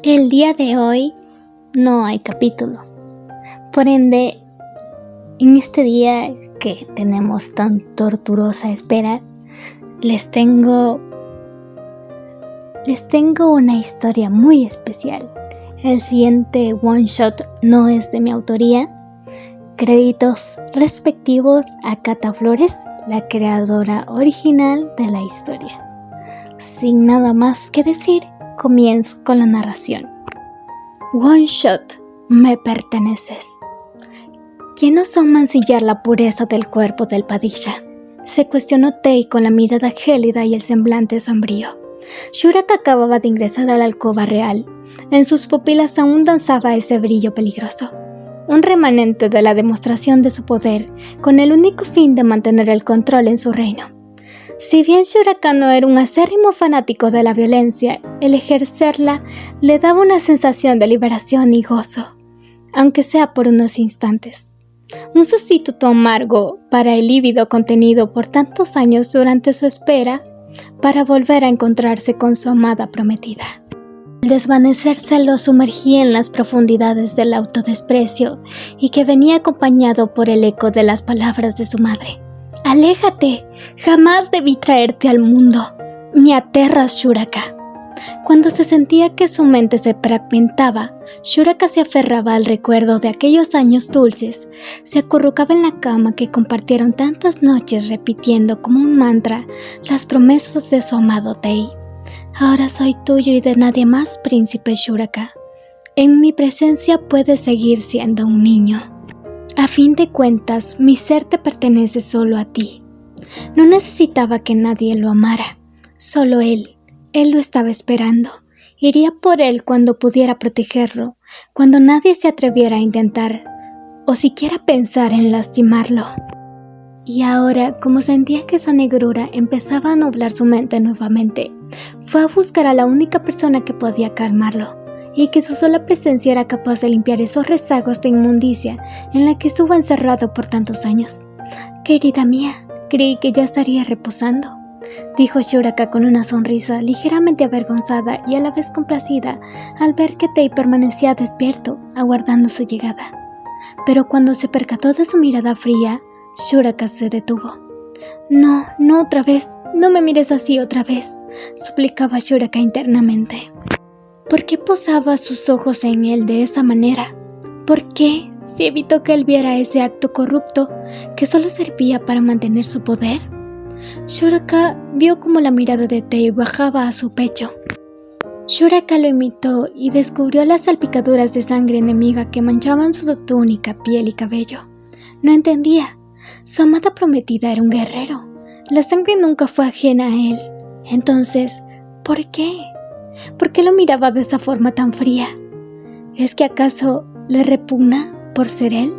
El día de hoy no hay capítulo. Por ende, en este día que tenemos tan torturosa espera, les tengo una historia muy especial. El siguiente one shot no es de mi autoría. Créditos respectivos a Cata Flores, la creadora original de la historia. Sin nada más que decir, comienzo con la narración. One shot, me perteneces. ¿Quién osó mancillar la pureza del cuerpo del Padilla? Se cuestionó Tei con la mirada gélida y el semblante sombrío. Shuraka acababa de ingresar a la alcoba real. En sus pupilas aún danzaba ese brillo peligroso. Un remanente de la demostración de su poder, con el único fin de mantener el control en su reino. Si bien Shuraka no era un acérrimo fanático de la violencia, el ejercerla le daba una sensación de liberación y gozo, aunque sea por unos instantes. Un sustituto amargo para el lívido contenido por tantos años durante su espera para volver a encontrarse con su amada prometida. El desvanecerse lo sumergía en las profundidades del autodesprecio y que venía acompañado por el eco de las palabras de su madre. «Aléjate, jamás debí traerte al mundo, me aterras, Shuraka». Cuando se sentía que su mente se fragmentaba, Shuraka se aferraba al recuerdo de aquellos años dulces, se acurrucaba en la cama que compartieron tantas noches repitiendo como un mantra las promesas de su amado Tei. «Ahora soy tuyo y de nadie más, príncipe Shuraka. En mi presencia puedes seguir siendo un niño. A fin de cuentas, mi ser te pertenece solo a ti». No necesitaba que nadie lo amara, solo él. Él lo estaba esperando. Iría por él cuando pudiera protegerlo, cuando nadie se atreviera a intentar, o siquiera pensar en lastimarlo. Y ahora, como sentía que esa negrura empezaba a nublar su mente nuevamente, fue a buscar a la única persona que podía calmarlo, y que su sola presencia era capaz de limpiar esos rezagos de inmundicia en la que estuvo encerrado por tantos años. «Querida mía, creí que ya estaría reposando», dijo Shuraka con una sonrisa ligeramente avergonzada y a la vez complacida al ver que Tei permanecía despierto, aguardando su llegada. Pero cuando se percató de su mirada fría, Shuraka se detuvo. «No, no otra vez, no me mires así otra vez», suplicaba Shuraka internamente. ¿Por qué posaba sus ojos en él de esa manera? ¿Por qué, si evitó que él viera ese acto corrupto que solo servía para mantener su poder? Shuraka vio como la mirada de Tei bajaba a su pecho. Shuraka lo imitó y descubrió las salpicaduras de sangre enemiga que manchaban su túnica, piel y cabello. No entendía. Su amada prometida era un guerrero. La sangre nunca fue ajena a él. Entonces, ¿por qué? ¿Por qué lo miraba de esa forma tan fría? ¿Es que acaso le repugna por ser él?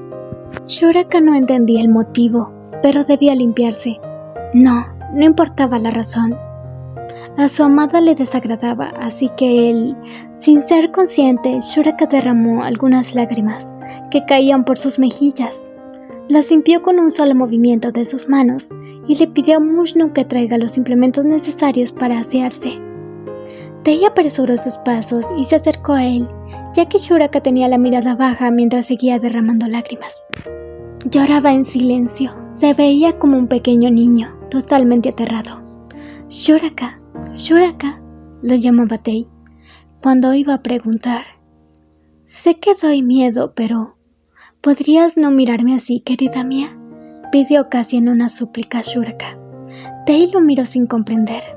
Shuraka no entendía el motivo, pero debía limpiarse. No importaba la razón. A su amada le desagradaba, así que él, sin ser consciente, Shuraka derramó algunas lágrimas que caían por sus mejillas. Las limpió con un solo movimiento de sus manos y le pidió a Mushnu que traiga los implementos necesarios para asearse. Tei apresuró sus pasos y se acercó a él, ya que Shuraka tenía la mirada baja mientras seguía derramando lágrimas. Lloraba en silencio, se veía como un pequeño niño, totalmente aterrado. «Shuraka, Shuraka», lo llamaba Tei, cuando iba a preguntar. «Sé que doy miedo, pero ¿podrías no mirarme así, querida mía?», pidió casi en una súplica Shuraka. Tei lo miró sin comprender.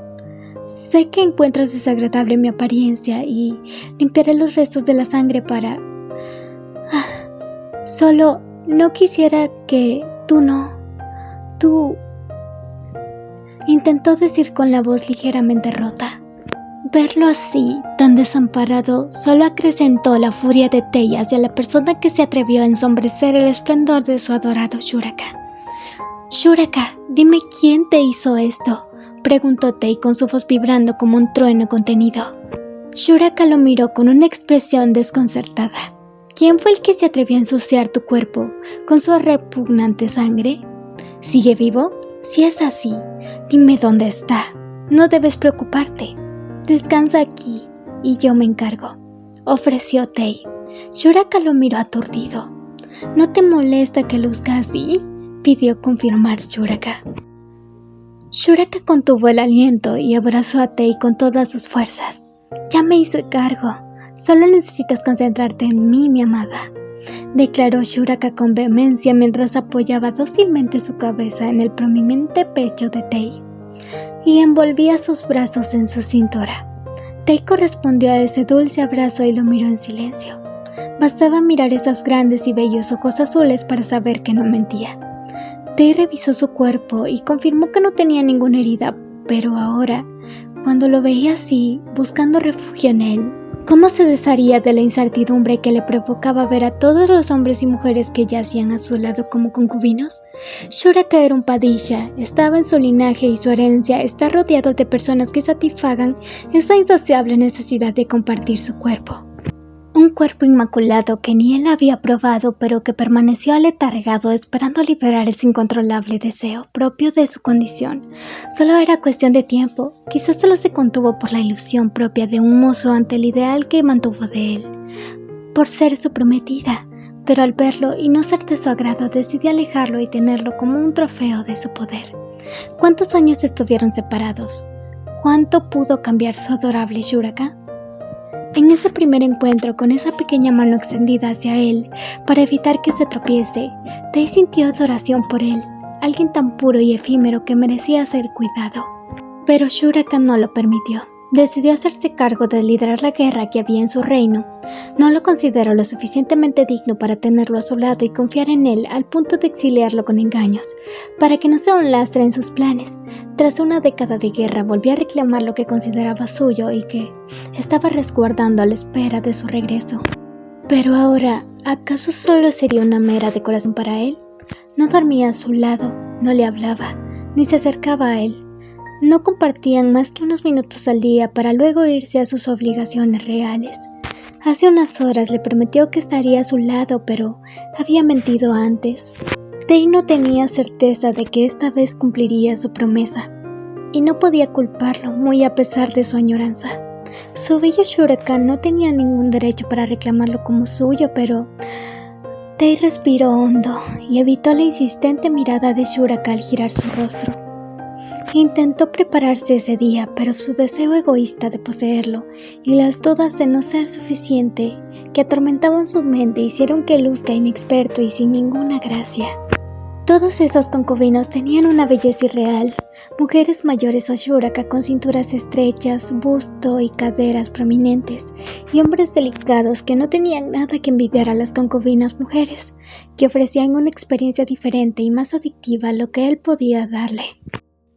«Sé que encuentras desagradable mi apariencia y limpiaré los restos de la sangre para... Solo no quisiera que tú...» intentó decir con la voz ligeramente rota. Verlo así, tan desamparado, solo acrecentó la furia de Tei hacia la persona que se atrevió a ensombrecer el esplendor de su adorado Shuraka. «Shuraka, dime quién te hizo esto», preguntó Tei con su voz vibrando como un trueno contenido. Shuraka lo miró con una expresión desconcertada. «¿Quién fue el que se atrevió a ensuciar tu cuerpo con su repugnante sangre? ¿Sigue vivo? Si es así, dime dónde está. No debes preocuparte. Descansa aquí y yo me encargo». ofreció Tei. Shuraka lo miró aturdido. ¿No te molesta que luzca así?, pidió confirmar Shuraka. Shuraka contuvo el aliento y abrazó a Tei con todas sus fuerzas. Ya me hice cargo. Solo necesitas concentrarte en mí, mi amada, declaró Shuraka con vehemencia mientras apoyaba dócilmente su cabeza en el prominente pecho de Tei y envolvía sus brazos en su cintura. Tei correspondió a ese dulce abrazo y lo miró en silencio. Bastaba mirar esos grandes y bellos ojos azules para saber que no mentía. Tei revisó su cuerpo y confirmó que no tenía ninguna herida, pero ahora, cuando lo veía así, buscando refugio en él, ¿cómo se desharía de la incertidumbre que le provocaba ver a todos los hombres y mujeres que yacían a su lado como concubinos? Shuraka era un padilla, estaba en su linaje y su herencia está rodeado de personas que satisfagan esa insaciable necesidad de compartir su cuerpo. Un cuerpo inmaculado que ni él había probado, pero que permaneció aletargado esperando liberar ese incontrolable deseo propio de su condición. Solo era cuestión de tiempo, quizás solo se contuvo por la ilusión propia de un mozo ante el ideal que mantuvo de él, por ser su prometida, pero al verlo y no ser de su agrado decidió alejarlo y tenerlo como un trofeo de su poder. ¿Cuántos años estuvieron separados? ¿Cuánto pudo cambiar su adorable Shuraka? En ese primer encuentro, con esa pequeña mano extendida hacia él para evitar que se tropiece, Tei sintió adoración por él, alguien tan puro y efímero que merecía ser cuidado. Pero Shuraka no lo permitió. Decidió hacerse cargo de liderar la guerra que había en su reino. No lo consideró lo suficientemente digno para tenerlo a su lado y confiar en él al punto de exiliarlo con engaños, para que no sea un lastre en sus planes. Tras una década de guerra volvió a reclamar lo que consideraba suyo y que estaba resguardando a la espera de su regreso. Pero ahora, ¿acaso solo sería una mera decoración para él? No dormía a su lado, no le hablaba, ni se acercaba a él. No compartían más que unos minutos al día para luego irse a sus obligaciones reales. Hace unas horas le prometió que estaría a su lado, pero había mentido antes. Tei no tenía certeza de que esta vez cumpliría su promesa, y no podía culparlo, muy a pesar de su añoranza. Su bello Shuraka no tenía ningún derecho para reclamarlo como suyo, pero Tei respiró hondo y evitó la insistente mirada de Shuraka al girar su rostro. Intentó prepararse ese día, pero su deseo egoísta de poseerlo y las dudas de no ser suficiente que atormentaban su mente hicieron que luzca inexperto y sin ninguna gracia. Todos esos concubinos tenían una belleza irreal, mujeres mayores a Shuraka con cinturas estrechas, busto y caderas prominentes, y hombres delicados que no tenían nada que envidiar a las concubinas mujeres, que ofrecían una experiencia diferente y más adictiva a lo que él podía darle.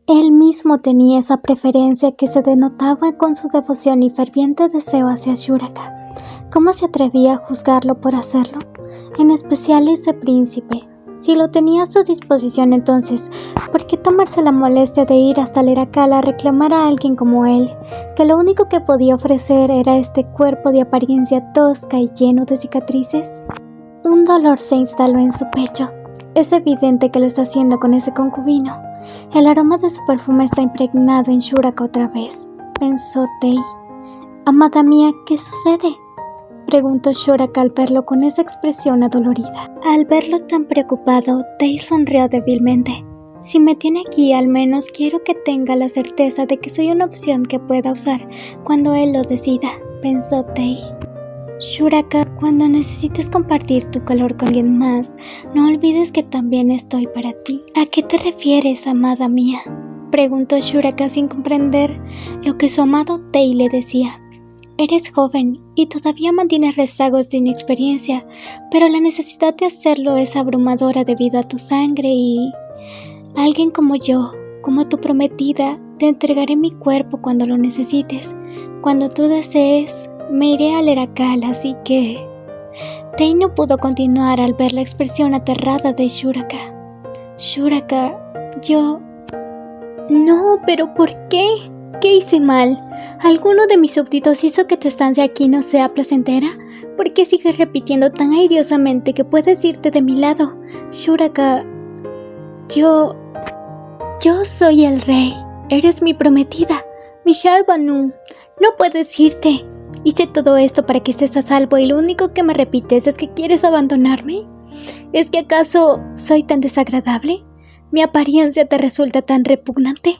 Él mismo tenía esa preferencia que se denotaba con su devoción y ferviente deseo hacia Shuraka. ¿Cómo se atrevía a juzgarlo por hacerlo? En especial ese príncipe. Si lo tenía a su disposición entonces, ¿por qué tomarse la molestia de ir hasta Leracala a reclamar a alguien como él, que lo único que podía ofrecer era este cuerpo de apariencia tosca y lleno de cicatrices? Un dolor se instaló en su pecho. Es evidente que lo está haciendo con ese concubino. El aroma de su perfume está impregnado en Shuraka otra vez, pensó Tei. Amada mía, ¿qué sucede?, preguntó Shuraka al verlo con esa expresión adolorida. Al verlo tan preocupado, Tei sonrió débilmente. Si me tiene aquí, al menos quiero que tenga la certeza de que soy una opción que pueda usar cuando él lo decida, pensó Tei. Shuraka, cuando necesites compartir tu calor con alguien más, no olvides que también estoy para ti. ¿A qué te refieres, amada mía?, preguntó Shuraka sin comprender lo que su amado Tei le decía. Eres joven y todavía mantienes rezagos de inexperiencia, pero la necesidad de hacerlo es abrumadora debido a tu sangre y... alguien como yo, como tu prometida, te entregaré mi cuerpo cuando lo necesites. Cuando tú desees, me iré a Leracala, así que... Tei no pudo continuar al ver la expresión aterrada de Shuraka. Shuraka, yo... No, pero ¿por qué? ¿Qué hice mal? ¿Alguno de mis súbditos hizo que tu estancia aquí no sea placentera? ¿Por qué sigues repitiendo tan airiosamente que puedes irte de mi lado? Shuraka, yo soy el rey. Eres mi prometida, Michelle Banu. No puedes irte. Hice todo esto para que estés a salvo y lo único que me repites es que quieres abandonarme. ¿Es que acaso soy tan desagradable? ¿Mi apariencia te resulta tan repugnante?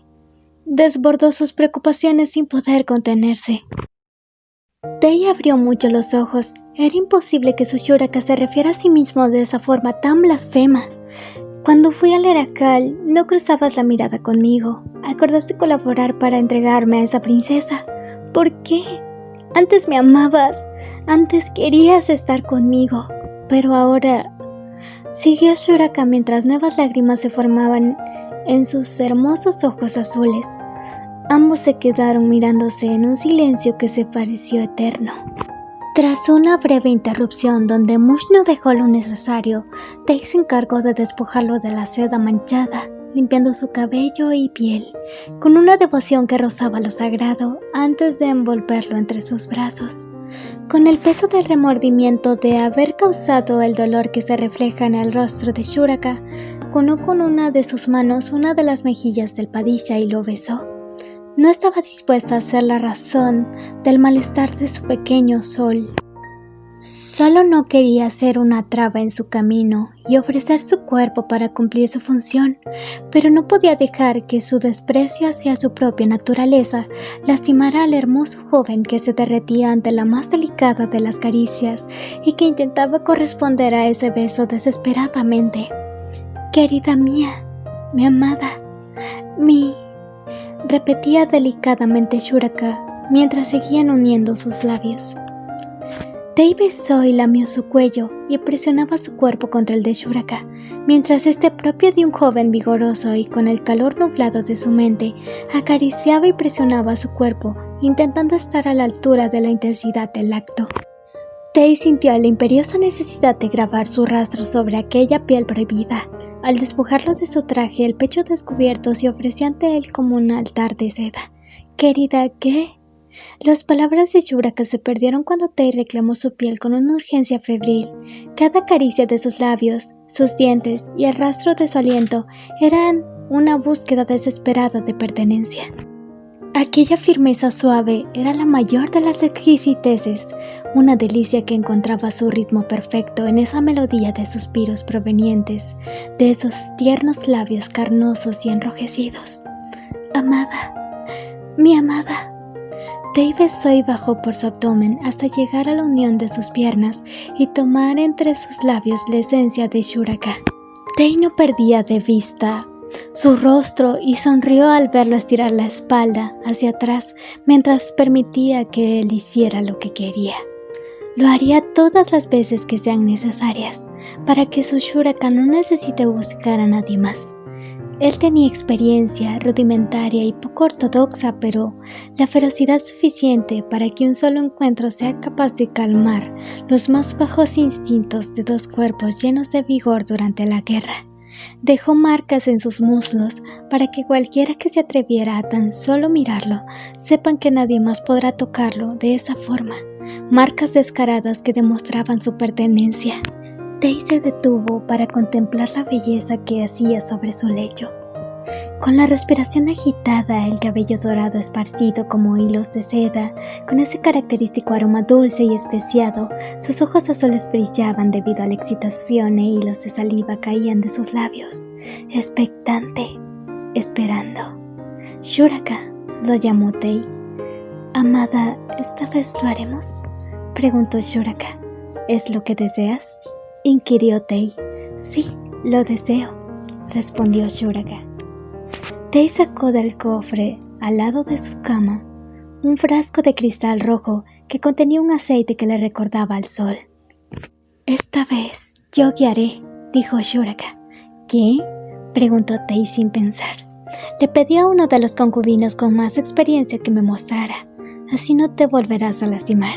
Desbordó sus preocupaciones sin poder contenerse. Tei abrió mucho los ojos. Era imposible que su Shuraka se refiera a sí mismo de esa forma tan blasfema. Cuando fui al Eracal, no cruzabas la mirada conmigo. Acordaste colaborar para entregarme a esa princesa. ¿Por qué? Antes me amabas. Antes querías estar conmigo. Pero ahora... Siguió Shuraka mientras nuevas lágrimas se formaban en sus hermosos ojos azules. Ambos se quedaron mirándose en un silencio que se pareció eterno. Tras una breve interrupción donde Mush no dejó lo necesario, Tei se encargó de despojarlo de la seda manchada, limpiando su cabello y piel, con una devoción que rozaba lo sagrado antes de envolverlo entre sus brazos. Con el peso del remordimiento de haber causado el dolor que se refleja en el rostro de Shuraka, acunó con una de sus manos una de las mejillas del Padishah y lo besó. No estaba dispuesta a ser la razón del malestar de su pequeño sol. Solo no quería ser una traba en su camino y ofrecer su cuerpo para cumplir su función, pero no podía dejar que su desprecio hacia su propia naturaleza lastimara al hermoso joven que se derretía ante la más delicada de las caricias y que intentaba corresponder a ese beso desesperadamente. «Querida mía, mi amada, repetía delicadamente Shuraka mientras seguían uniendo sus labios. Tei besó y lamió su cuello y presionaba su cuerpo contra el de Shuraka, mientras este propio de un joven vigoroso y con el calor nublado de su mente, acariciaba y presionaba su cuerpo, intentando estar a la altura de la intensidad del acto. Tei sintió la imperiosa necesidad de grabar su rastro sobre aquella piel prohibida. Al despojarlo de su traje, el pecho descubierto se ofreció ante él como un altar de seda. «Querida, ¿qué?» Las palabras de Shuraka se perdieron cuando Tei reclamó su piel con una urgencia febril. Cada caricia de sus labios, sus dientes y el rastro de su aliento eran una búsqueda desesperada de pertenencia. Aquella firmeza suave era la mayor de las exquisiteces, una delicia que encontraba su ritmo perfecto en esa melodía de suspiros provenientes de esos tiernos labios carnosos y enrojecidos. «Amada, mi amada». Tei besó y bajó por su abdomen hasta llegar a la unión de sus piernas y tomar entre sus labios la esencia de Shuraka. Tei no perdía de vista su rostro y sonrió al verlo estirar la espalda hacia atrás mientras permitía que él hiciera lo que quería. Lo haría todas las veces que sean necesarias para que su Shuraka no necesite buscar a nadie más. Él tenía experiencia rudimentaria y poco ortodoxa, pero la ferocidad suficiente para que un solo encuentro sea capaz de calmar los más bajos instintos de dos cuerpos llenos de vigor durante la guerra. Dejó marcas en sus muslos para que cualquiera que se atreviera a tan solo mirarlo sepan que nadie más podrá tocarlo de esa forma, marcas descaradas que demostraban su pertenencia. Tei se detuvo para contemplar la belleza que yacía sobre su lecho. Con la respiración agitada, el cabello dorado esparcido como hilos de seda, con ese característico aroma dulce y especiado, sus ojos azules brillaban debido a la excitación e hilos de saliva caían de sus labios, expectante, esperando. «Shuraka», lo llamó Tei. «Amada, ¿esta vez lo haremos?», preguntó Shuraka. «¿Es lo que deseas?», inquirió Tei. «Sí, lo deseo», respondió Shuraka. Tei sacó del cofre, al lado de su cama, un frasco de cristal rojo que contenía un aceite que le recordaba al sol. «Esta vez yo guiaré», dijo Shuraka. «¿Qué?», preguntó Tei sin pensar. «Le pedí a uno de los concubinos con más experiencia que me mostrara. Así no te volverás a lastimar»,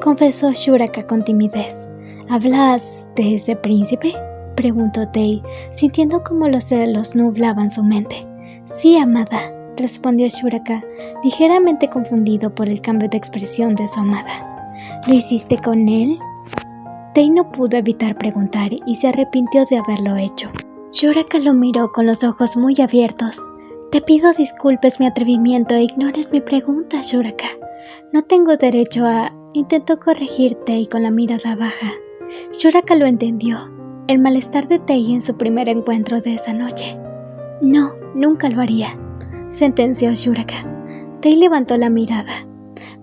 confesó Shuraka con timidez. «¿Hablas de ese príncipe?», preguntó Tei, sintiendo como los celos nublaban su mente. «Sí, amada», respondió Shuraka, ligeramente confundido por el cambio de expresión de su amada. «¿Lo hiciste con él?». Tei no pudo evitar preguntar y se arrepintió de haberlo hecho. Shuraka lo miró con los ojos muy abiertos. «Te pido disculpes mi atrevimiento e ignores mi pregunta, Shuraka. No tengo derecho a... Intentó corregir Tei con la mirada baja. Shuraka lo entendió. El malestar de Tei en su primer encuentro de esa noche. No, nunca lo haría, sentenció Shuraka. Tei levantó la mirada.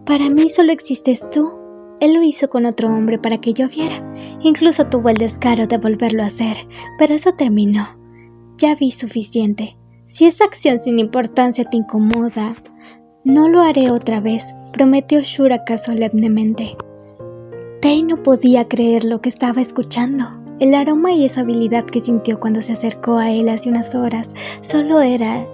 Para mí solo existes tú. Él lo hizo con otro hombre para que yo viera. Incluso tuvo el descaro de volverlo a hacer, pero eso terminó. Ya vi suficiente. Si esa acción sin importancia te incomoda, no lo haré otra vez, prometió Shuraka solemnemente. Tei no podía creer lo que estaba escuchando. El aroma y esa habilidad que sintió cuando se acercó a él hace unas horas solo era...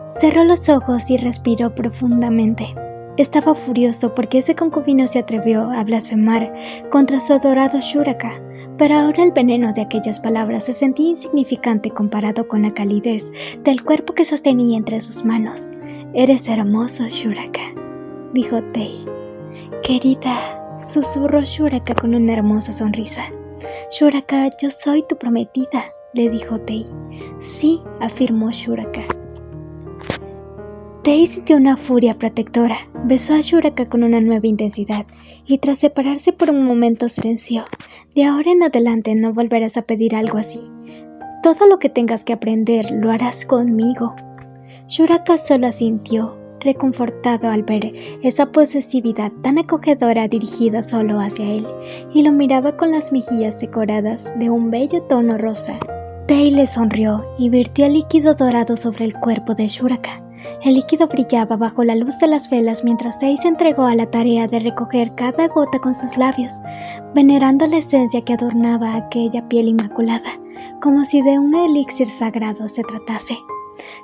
Cerró los ojos y respiró profundamente. Estaba furioso porque ese concubino se atrevió a blasfemar contra su adorado Shuraka, pero ahora el veneno de aquellas palabras se sentía insignificante comparado con la calidez del cuerpo que sostenía entre sus manos. «Eres hermoso, Shuraka», dijo Tei. «Querida», susurró Shuraka con una hermosa sonrisa. «Shuraka, yo soy tu prometida», le dijo Tei. «Sí», afirmó Shuraka. Tei sintió una furia protectora, besó a Shuraka con una nueva intensidad y tras separarse por un momento se tensió. «De ahora en adelante no volverás a pedir algo así. Todo lo que tengas que aprender lo harás conmigo». Shuraka solo asintió, reconfortado al ver esa posesividad tan acogedora dirigida solo hacia él, y lo miraba con las mejillas decoradas de un bello tono rosa. Tei le sonrió y vertió el líquido dorado sobre el cuerpo de Shuraka. El líquido brillaba bajo la luz de las velas mientras Tei se entregó a la tarea de recoger cada gota con sus labios, venerando la esencia que adornaba aquella piel inmaculada, como si de un elixir sagrado se tratase.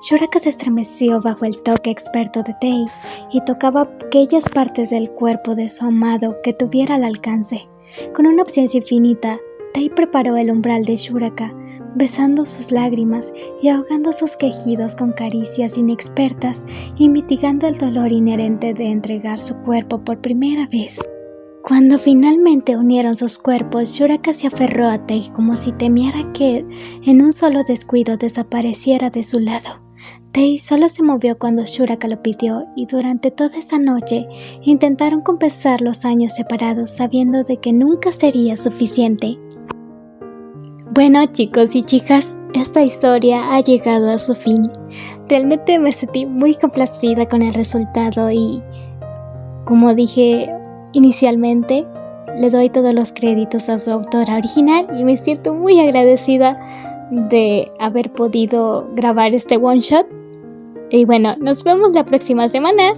Shuraka se estremeció bajo el toque experto de Tei y tocaba aquellas partes del cuerpo de su amado que tuviera al alcance. Con una paciencia infinita, Tei preparó el umbral de Shuraka, besando sus lágrimas y ahogando sus quejidos con caricias inexpertas y mitigando el dolor inherente de entregar su cuerpo por primera vez. Cuando finalmente unieron sus cuerpos, Shuraka se aferró a Tei como si temiera que en un solo descuido desapareciera de su lado. Tei solo se movió cuando Shuraka lo pidió y durante toda esa noche intentaron compensar los años separados sabiendo de que nunca sería suficiente. Bueno, chicos y chicas, esta historia ha llegado a su fin. Realmente me sentí muy complacida con el resultado y, como dije inicialmente, le doy todos los créditos a su autora original y me siento muy agradecida de haber podido grabar este one shot. Y bueno, nos vemos la próxima semana.